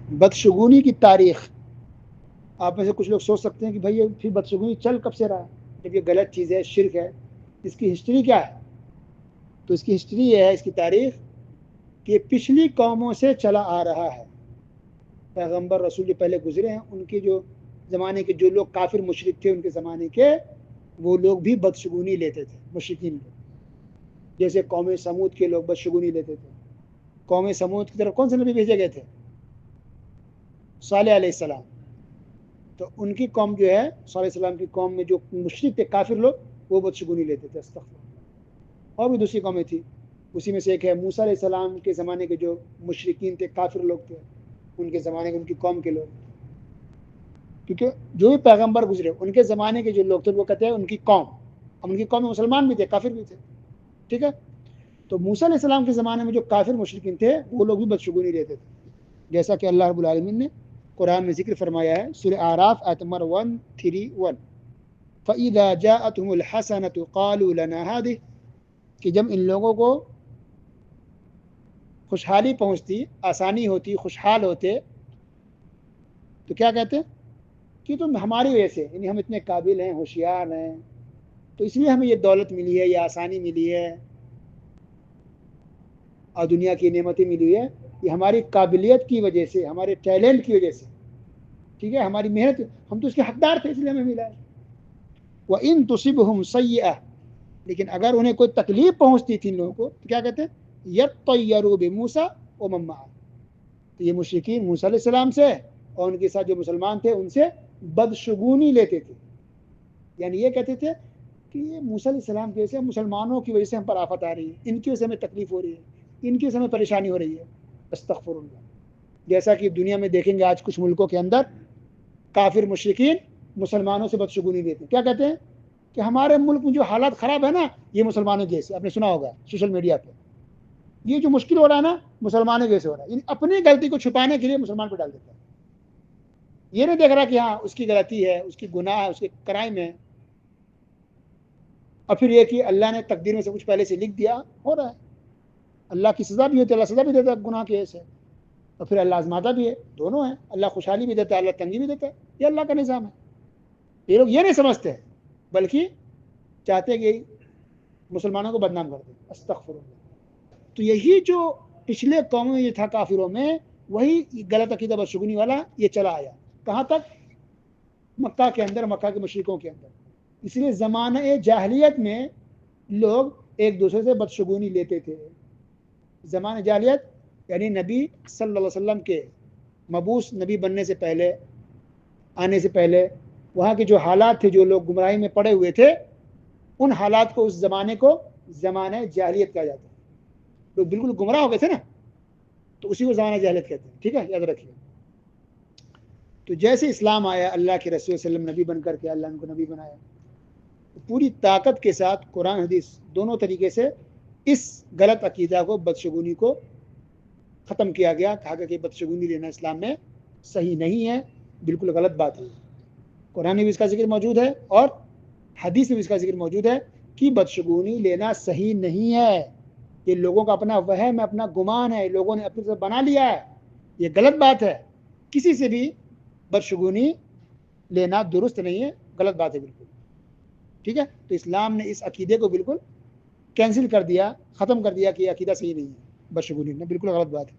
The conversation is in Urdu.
بدشگونی کی تاریخ، آپ میں سے کچھ لوگ سوچ سکتے ہیں کہ بھائی یہ پھر بدشگونی چل کب سے رہا ہے جب یہ غلط چیز ہے، شرک ہے، اس کی ہسٹری کیا ہے؟ تو اس کی ہسٹری یہ ہے، اس کی تاریخ، کہ یہ پچھلی قوموں سے چلا آ رہا ہے. پیغمبر رسول جو پہلے گزرے ہیں، ان کے جو زمانے کے جو لوگ کافر مشرک تھے ان کے زمانے کے، وہ لوگ بھی بدشگونی لیتے تھے، مشرکین لوگ. جیسے قوم سمود کے لوگ بدشگونی لیتے تھے. قوم سمود کی طرف کون سے نبی بھیجے گئے تھے؟ صالح علیہ السلام. تو ان کی قوم جو ہے، صالح علیہ السلام کی قوم میں جو مشرک تھے، کافر لوگ، وہ بدشگونی لیتے تھے. استغفر. اور بھی دوسری قومیں تھیں، اسی میں سے ایک ہے موسیٰ علیہ السلام کے زمانے کے جو مشرکین تھے، کافر لوگ تھے، ان کے زمانے کے، ان کی قوم کے لوگ. کیونکہ جو بھی پیغمبر گزرے ان کے زمانے کے جو لوگ تھے وہ کہتے ہیں ان کی قوم. اب ان کی قوم میں مسلمان بھی تھے، کافر بھی تھے. ٹھیک ہے. تو موسیٰ علیہ السلام کے زمانے میں جو کافر مشرکین تھے وہ لوگ بھی بدشگونی لیتے تھے، جیسا کہ اللہ رب العالمین نے قرآن میں ذکر فرمایا ہے. سورہ اعراف آیت نمبر 131، فَإِذَا جَاءَتْهُمُ الْحَسَنَةُ قَالُوا لَنَا هَٰذِهِ، کہ جب ان لوگوں کو خوشحالی پہنچتی، آسانی ہوتی، خوشحال ہوتے، تو کیا کہتے کہ تم ہماری وجہ سے، یعنی ہم اتنے قابل ہیں، ہوشیار ہیں، تو اس لیے ہمیں یہ دولت ملی ہے، یہ آسانی ملی ہے اور دنیا کی نعمتیں ملی ہے، یہ ہماری قابلیت کی وجہ سے، ہمارے ٹیلنٹ کی وجہ سے. ٹھیک ہے، ہماری محنت، ہم تو اس کے حقدار تھے، اس لیے ہمیں ملا ہے. وَإِن تُصِبْهُمْ سَيِّئَةٌ، لیکن اگر انہیں کوئی تکلیف پہنچتی تھی ان لوگوں کو تو کیا کہتے ہیں؟ يَطَّيَّرُوا بِمُوسَىٰ وَمَن مَّعَهُ، تو یہ مشرکین موسیٰ علیہ السلام سے اور ان کے ساتھ جو مسلمان تھے ان سے بدشگونی لیتے تھے. یعنی یہ کہتے تھے کہ یہ موسیٰ علیہ السلام کی وجہ سے، مسلمانوں کی وجہ سے ہم پر آفت آ رہی ہے، ان کی وجہ سے ہمیں تکلیف ہو رہی ہے، ان کی وجہ سے ہمیں پریشانی ہو رہی ہے. استغفر اللہ. جیسا کہ دنیا میں دیکھیں گے آج کچھ ملکوں کے اندر کافر مشرکین مسلمانوں سے بدشگونی دیتے ہیں. کیا کہتے ہیں؟ کہ ہمارے ملک میں جو حالات خراب ہے نا، یہ مسلمانوں کی وجہ سے. آپ نے سنا ہوگا سوشل میڈیا پہ، یہ جو مشکل ہو رہا ہے نا، مسلمانوں کی وجہ سے ہو رہا ہے. یعنی اپنی غلطی کو چھپانے کے لیے مسلمان کو ڈال دیتا ہے. یہ نہیں دیکھ رہا کہ ہاں اس کی غلطی ہے، اس کی گناہ ہے، اس کے کرائم ہے. اور پھر یہ کہ اللہ نے تقدیر میں سے کچھ پہلے سے لکھ دیا، ہو رہا ہے. اللہ کی سزا بھی ہوتی ہے، اللہ سزا بھی دیتا ہے گناہ کی وجہ سے، اور پھر اللہ آزماتا بھی ہے. دونوں ہیں، اللہ خوشحالی بھی دیتا ہے، اللہ تنگی بھی دیتا ہے. یہ اللہ کا نظام ہے. یہ لوگ یہ نہیں سمجھتے، بلکہ چاہتے کہ مسلمانوں کو بدنام کر دیں. استغفر اللہ. تو یہی جو پچھلے قوموں میں یہ تھا کافروں میں، وہی غلط عقیدہ بدشگونی والا یہ چلا آیا. کہاں تک؟ مکہ کے اندر، مکہ کے مشرکوں کے اندر. اس لیے زمانہ جاہلیت میں لوگ ایک دوسرے سے بدشگونی لیتے تھے. زمانہ جاہلیت یعنی نبی صلی اللہ علیہ وسلم کے مبعوث نبی بننے سے پہلے، آنے سے پہلے وہاں کے جو حالات تھے، جو لوگ گمراہی میں پڑے ہوئے تھے، ان حالات کو، اس زمانے کو زمانہ جاہلیت کہا جاتا ہے. لوگ بالکل گمراہ ہو گئے تھے نا، تو اسی کو زمانہ جاہلیت کہتے ہیں. ٹھیک ہے، یاد رکھیے. تو جیسے اسلام آیا، اللہ کے رسول صلی اللہ علیہ وسلم نبی بن کر کے اللہ نے کو نبی بنایا، پوری طاقت کے ساتھ قرآن حدیث دونوں طریقے سے اس غلط عقیدہ کو، بدشگونی کو ختم کیا گیا. کہا گیا کہ بدشگونی لینا اسلام میں صحیح نہیں ہے، بالکل غلط بات ہے. قرآن میں بھی اس کا ذکر موجود ہے اور حدیث میں بھی اس کا ذکر موجود ہے کہ بدشگونی لینا صحیح نہیں ہے. یہ لوگوں کا اپنا وہم ہے، اپنا گمان ہے، لوگوں نے اپنے سے بنا لیا ہے. یہ غلط بات ہے. کسی سے بھی بدشگونی لینا درست نہیں ہے، غلط بات ہے بالکل. ٹھیک ہے. تو اسلام نے اس عقیدے کو بالکل کینسل کر دیا، ختم کر دیا کہ یہ عقیدہ صحیح نہیں ہے، بدشگونی لینا بالکل غلط بات ہے.